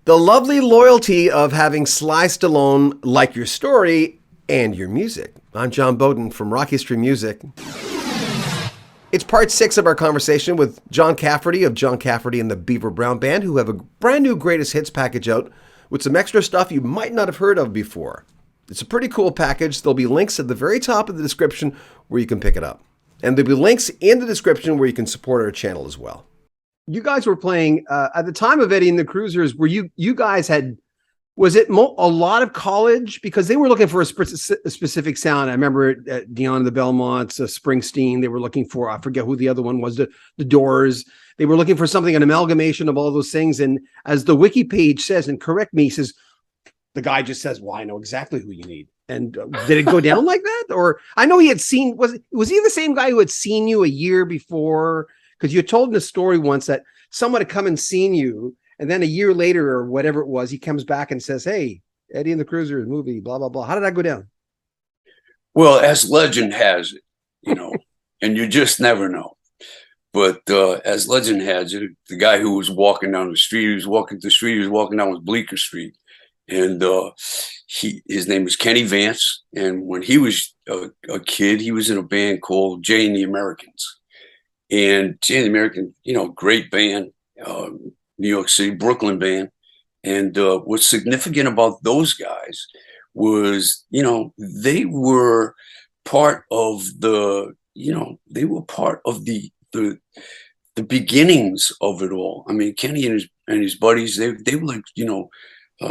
The lovely loyalty of having Sly Stallone like your story and your music. I'm John Beaudin from Rock History Music. It's part 6 of our conversation with John Cafferty of John Cafferty and the Beaver Brown Band, who have a brand new greatest hits package out with some extra stuff you might not have heard of before. It's a pretty cool package. There'll be links at the very top of the description where you can pick it up. And there'll be links in the description where you can support our channel as well. You guys were playing at the time of Eddie and the Cruisers. Were you guys had? Was it a lot of college because they were looking for a specific sound? I remember Dion and the Belmonts, Springsteen. They were looking for, I forget who the other one was, the Doors. They were looking for something, an amalgamation of all those things. And as the wiki page says, and correct me, says the guy just says, "Well, I know exactly who you need." And did it go down like that? Or I know he had seen. Was he the same guy who had seen you a year before? Because you told in a story once that someone had come and seen you, and then a year later or whatever it was, he comes back and says, "Hey, Eddie and the Cruisers movie, blah, blah, blah." How did that go down? Well, as legend has it, and you just never know. But as legend has it, the guy who was walking down the street, he was walking down with Bleecker Street. And his name was Kenny Vance. And when he was a kid, he was in a band called Jay and the Americans. And Jay and the American, great band, New York City, Brooklyn band. And what's significant about those guys was, they were part of the beginnings of it all. I mean, Kenny and his buddies, they were like,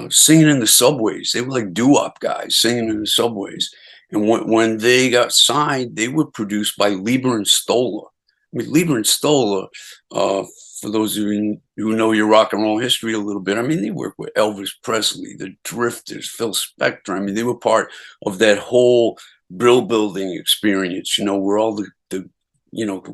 singing in the subways. They were like doo-wop guys singing in the subways. And when they got signed, they were produced by Lieber and Stoller. I mean, Lieber and Stoller, for those of you who know your rock and roll history a little bit, I mean, they worked with Elvis Presley, the Drifters, Phil Spector. I mean, they were part of that whole brill building experience, where all the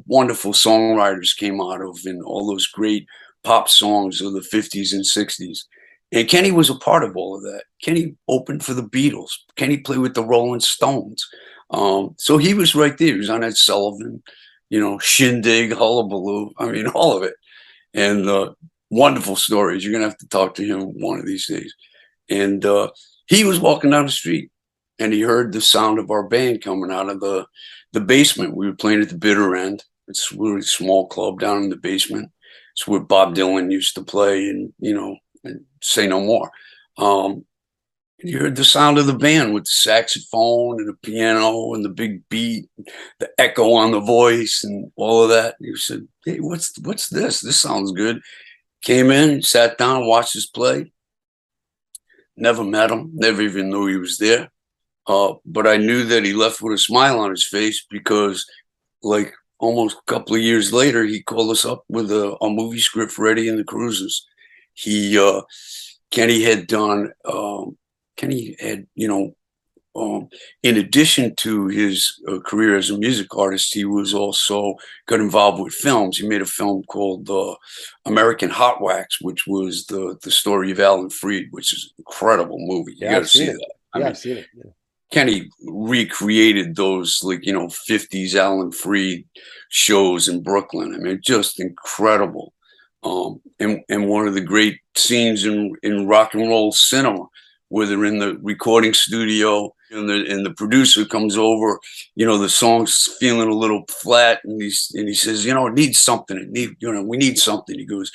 wonderful songwriters came out of, and all those great pop songs of the 50s and 60s. And Kenny was a part of all of that. Kenny opened for the Beatles. Kenny played with the Rolling Stones. So he was right there. He was on Ed Sullivan, Shindig, Hullabaloo. I mean, all of it. And wonderful stories. You're going to have to talk to him one of these days. And he was walking down the street, and he heard the sound of our band coming out of the basement. We were playing at the Bitter End. It's a really small club down in the basement. It's where Bob Dylan used to play, and Say No More. You heard the sound of the band with the saxophone and the piano and the big beat, the echo on the voice and all of that. You said, "Hey, what's this? This sounds good." Came in, sat down, watched us play. Never met him, never even knew he was there. But I knew that he left with a smile on his face because, like, almost a couple of years later, he called us up with a movie script for Eddie and the Cruisers. Kenny had done, in addition to his career as a music artist, he was also got involved with films. He made a film called American Hot Wax, which was the story of Alan Freed, which is an incredible movie. You got to see that. I've seen it. Yeah. Kenny recreated those 50s Alan Freed shows in Brooklyn. I mean, just incredible. And one of the great scenes in rock and roll cinema, where they're in the recording studio and the producer comes over, the song's feeling a little flat, and he says, "It needs something. We need something." He goes,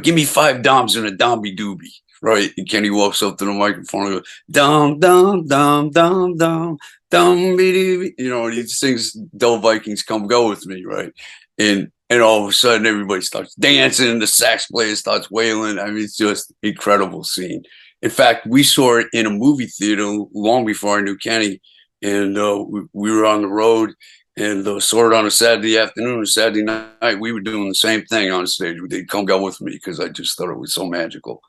"Give me 5 doms and a domby doobie." Right. And Kenny walks up to the microphone and goes, "Dum, dum, dum, dum, dum, dum, be." And he sings "Del Vikings Come Go With Me," right? And all of a sudden, everybody starts dancing. The sax player starts wailing. I mean, it's just an incredible scene. In fact, we saw it in a movie theater long before I knew Kenny. And we were on the road and saw it on a Saturday afternoon and Saturday night. We were doing the same thing on stage. They'd come go with me because I just thought it was so magical.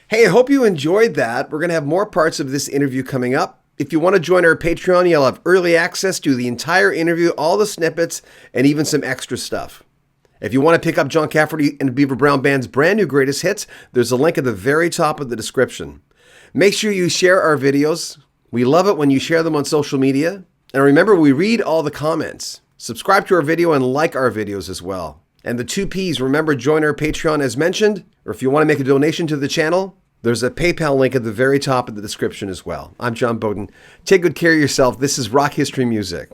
Hey, I hope you enjoyed that. We're going to have more parts of this interview coming up. If you want to join our Patreon, you'll have early access to the entire interview, all the snippets, and even some extra stuff. If you want to pick up John Cafferty and the Beaver Brown Band's brand new greatest hits, there's a link at the very top of the description. Make sure you share our videos. We love it when you share them on social media. And remember, we read all the comments. Subscribe to our video and like our videos as well. And the two P's, remember, join our Patreon as mentioned, or if you want to make a donation to the channel, there's a PayPal link at the very top of the description as well. I'm John Beaudin. Take good care of yourself. This is Rock History Music.